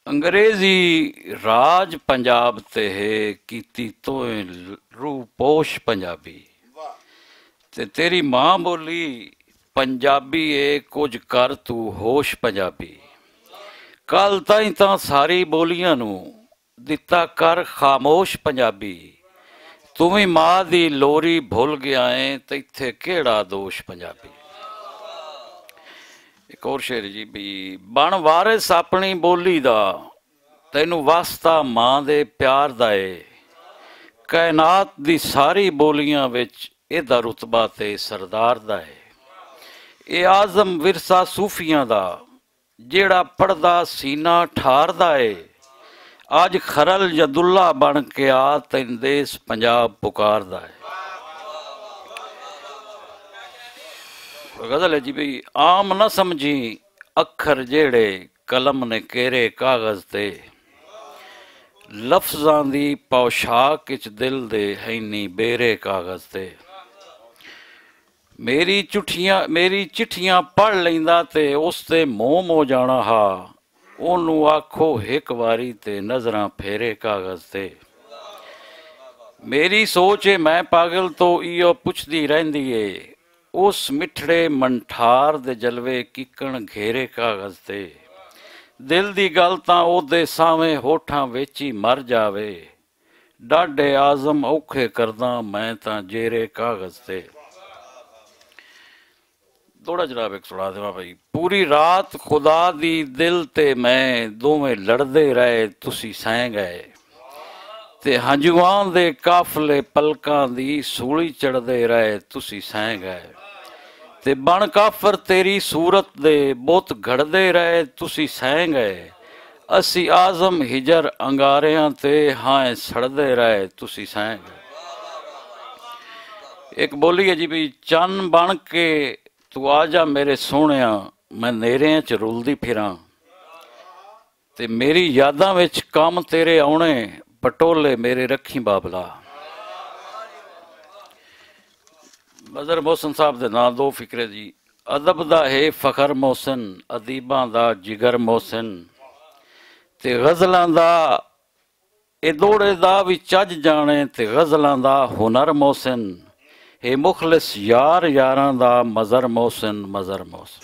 अंग्रेजी राज पंजाब ते है कीती तोए रूपोश पंजाबी ते तेरी मां बोली पंजाबी है कुछ कर तू होश पंजाबी कल ताई तां सारी बोलियां नू दिता कर खामोश पंजाबी तू भी मां दी लोरी भुल गया है ते इत्थे केड़ा दोष पंजाबी। एक और शेर जी भी बन वारिस अपनी बोली दा तैनू वास्ता मां दे प्यार दा है कायनात दी सारी बोलियां विच एदा रुतबा ते सरदार दा है ए आजम विरसा सूफियां दा जेड़ा पढ़दा सीना ठारदा है अज खरल जदुल्ला बन के आ तैन देश पंजाब पुकारदा है। गजल है जी भाई आम न समझी अखर जेड़े कलम ने केरे कागज ते लफ्जां दी पौशाक इच दिल दे हैनी बेरे कागज ते मेरी चिट्ठियां पढ़ लेंदा ते उस ते मोह हो जाना हा ओनू आखो एक वारी ते नजरां फेरे कागज ते मेरी सोच है मैं पागल तो इो पुछदी रहंदी है उस मिठड़े मंठार दे जलवे किकण घेरे कागज ते दिल दी गल तां ओदे सावें होठां विच ही मर जावे डाडे आजम औखे करदा मैं तां जेरे कागज ते। थोड़ा जनाब एक सुना देवा भाई पूरी रात खुदा दी दिल ते मैं दोवें लड़दे रहे तुसी सह गए ते हंजुआं दे काफले पलकां दी सूली चढ़दे रहे तुसी सह गए ते बन काफर तेरी सूरत दे बुत घड़दे रहे तुसी सह गए असी आजम हिजर अंगारियां ते हाय सड़दे रहे तुसी सह गए। एक बोली है जी भी चन बन के तू आजा मेरे सोहणिया मैं नेरियां च रुलदी फिरां ते मेरी यादां विच कम तेरे आउणे पटोले मेरे रखी बाबला। मजहर मोहसिन साहब दे नां दो फिक्रे जी अदब दा है फखर मोहसिन अदीबां दा जिगर मोहसिन ते गज़लां दा ए दौड़े दा भी चज जाने ते गज़लां दा हुनर मोहसिन हे मुखलिस यार यारां दा मजहर मोहसिन मजहर मोहसिन।